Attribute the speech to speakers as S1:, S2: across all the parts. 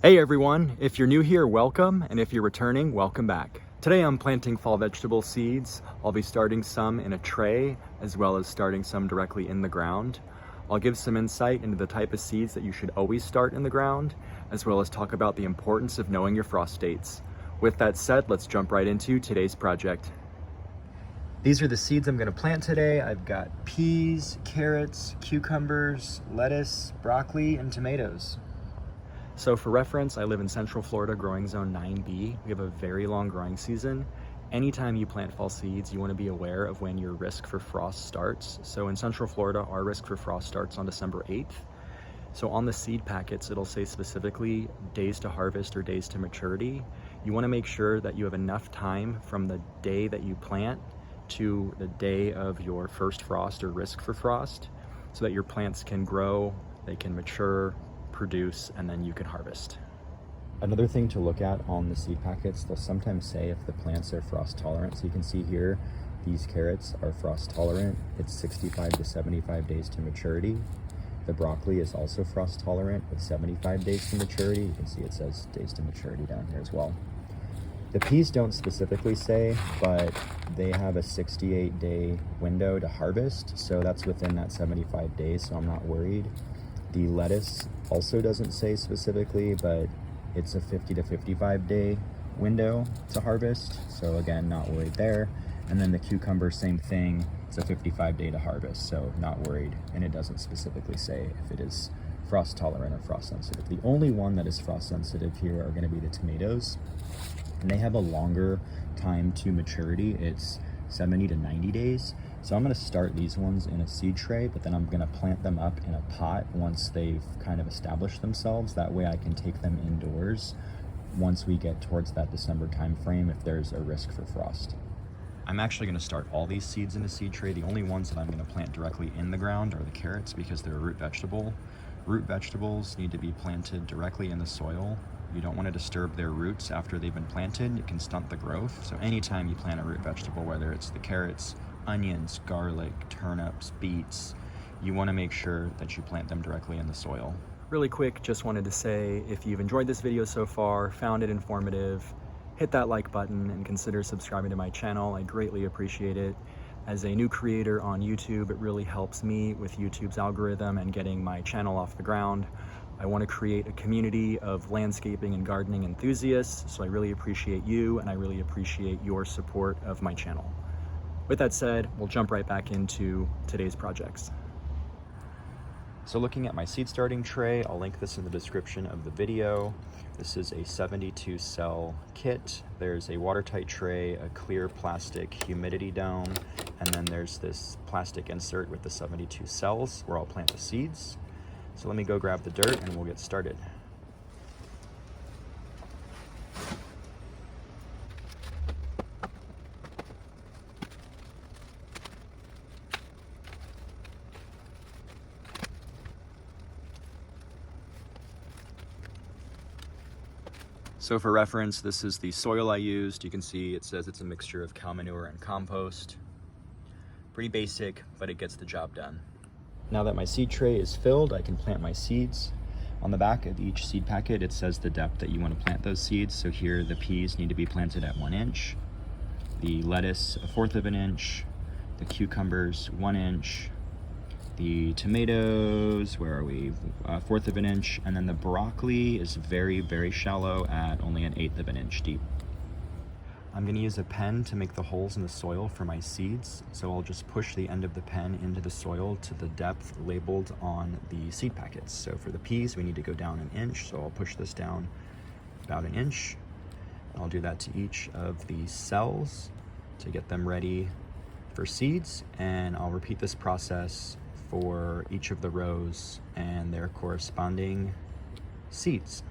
S1: Hey everyone, if you're new here, welcome, and if you're returning, welcome back. Today I'm planting fall vegetable seeds. I'll be starting some in a tray, as well as starting some directly in the ground. I'll give some insight into the type of seeds that you should always start in the ground, as well as talk about the importance of knowing your frost dates. With that said, let's jump right into today's project. These are the seeds I'm gonna plant today. I've got peas, carrots, cucumbers, lettuce, broccoli, and tomatoes. So for reference, I live in Central Florida, growing zone 9B. We have a very long growing season. Anytime you plant fall seeds, you want to be aware of when your risk for frost starts. So in Central Florida, our risk for frost starts on December 8th. So on the seed packets, it'll say specifically days to harvest or days to maturity. You want to make sure that you have enough time from the day that you plant to the day of your first frost or risk for frost, so that your plants can grow, they can mature, produce, and then you can harvest. Another thing to look at on the seed packets, they'll sometimes say if the plants are frost tolerant. So you can see here, these carrots are frost tolerant. It's 65 to 75 days to maturity. The broccoli is also frost tolerant with 75 days to maturity. You can see it says days to maturity down here as well. The peas don't specifically say, but they have a 68-day window to harvest. So that's within that 75 days, so I'm not worried. The lettuce also doesn't say specifically, but it's a 50 to 55 day window to harvest. So again, not worried there. And then the cucumber, same thing. It's a 55 day to harvest, so not worried. And it doesn't specifically say if it is frost tolerant or frost sensitive. The only one that is frost sensitive here are gonna be the tomatoes. And they have a longer time to maturity. It's 70 to 90 days. So I'm gonna start these ones in a seed tray, but then I'm gonna plant them up in a pot once they've kind of established themselves. That way I can take them indoors once we get towards that December time frame if there's a risk for frost. I'm actually gonna start all these seeds in a seed tray. The only ones that I'm gonna plant directly in the ground are the carrots because they're a root vegetable. Root vegetables need to be planted directly in the soil. You don't want to disturb their roots after they've been planted. It can stunt the growth. So anytime you plant a root vegetable, whether it's the carrots, onions, garlic, turnips, beets, you want to make sure that you plant them directly in the soil. Really quick, just wanted to say, if you've enjoyed this video so far, found it informative, hit that like button and consider subscribing to my channel. I greatly appreciate it. As a new creator on YouTube, it really helps me with YouTube's algorithm and getting my channel off the ground. I want to create a community of landscaping and gardening enthusiasts, so I really appreciate you and I really appreciate your support of my channel. With that said, we'll jump right back into today's projects. So looking at my seed starting tray, I'll link this in the description of the video. This is a 72 cell kit. There's a watertight tray, a clear plastic humidity dome, and then there's this plastic insert with the 72 cells where I'll plant the seeds. So let me go grab the dirt and we'll get started. So for reference, this is the soil I used. You can see it says it's a mixture of cow manure and compost. Pretty basic, but it gets the job done. Now that my seed tray is filled, I can plant my seeds. On the back of each seed packet, it says the depth that you want to plant those seeds. So here, the peas need to be planted at 1 inch, the lettuce 1/4 of an inch, the cucumbers 1 inch, the tomatoes, where are we? 1/4 of an inch, and then the broccoli is very, very shallow at only 1/8 of an inch deep. I'm gonna use a pen to make the holes in the soil for my seeds. So I'll just push the end of the pen into the soil to the depth labeled on the seed packets. So for the peas, we need to go down 1 inch. So I'll push this down about 1 inch. I'll do that to each of the cells to get them ready for seeds. And I'll repeat this process for each of the rows and their corresponding seeds.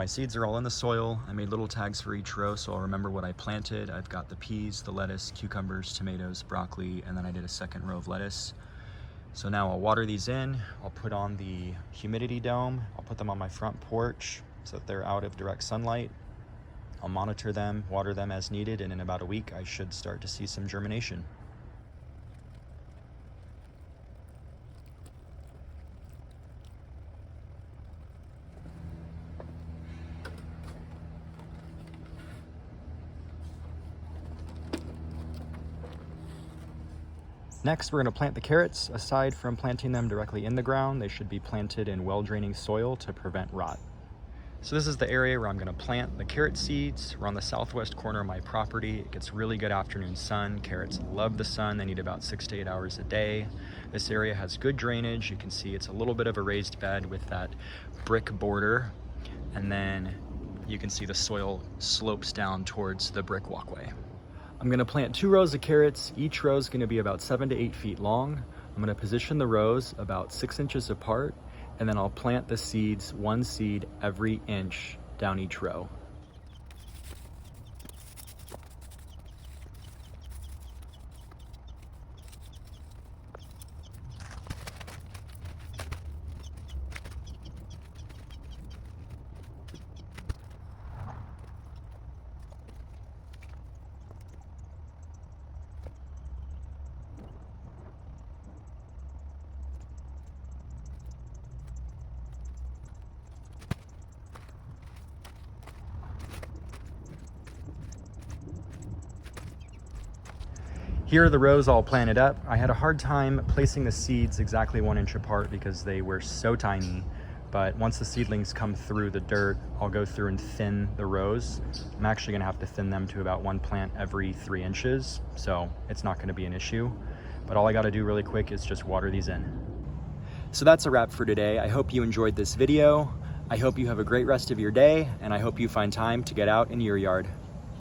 S1: my seeds are all in the soil. I made little tags for each row so I'll remember what I planted. I've got the peas, the lettuce, cucumbers, tomatoes, broccoli, and then I did a second row of lettuce. So now I'll water these in. I'll put on the humidity dome. I'll put them on my front porch so that they're out of direct sunlight. I'll monitor them, water them as needed, and in about a week I should start to see some germination. Next, we're going to plant the carrots. Aside from planting them directly in the ground, they should be planted in well-draining soil to prevent rot. So this is the area where I'm going to plant the carrot seeds. We're on the southwest corner of my property. It gets really good afternoon sun. Carrots love the sun. They need about 6 to 8 hours a day. This area has good drainage. You can see it's a little bit of a raised bed with that brick border. And then you can see the soil slopes down towards the brick walkway. I'm going to plant 2 rows of carrots. Each row is going to be about 7 to 8 feet long. I'm going to position the rows about 6 inches apart, and then I'll plant the seeds, 1 seed every inch down each row. Here are the rows all planted up. I had a hard time placing the seeds exactly 1 inch apart because they were so tiny. But once the seedlings come through the dirt, I'll go through and thin the rows. I'm actually gonna have to thin them to about 1 plant every 3 inches, so it's not gonna be an issue. But all I gotta do really quick is just water these in. So that's a wrap for today. I hope you enjoyed this video. I hope you have a great rest of your day, and I hope you find time to get out in your yard.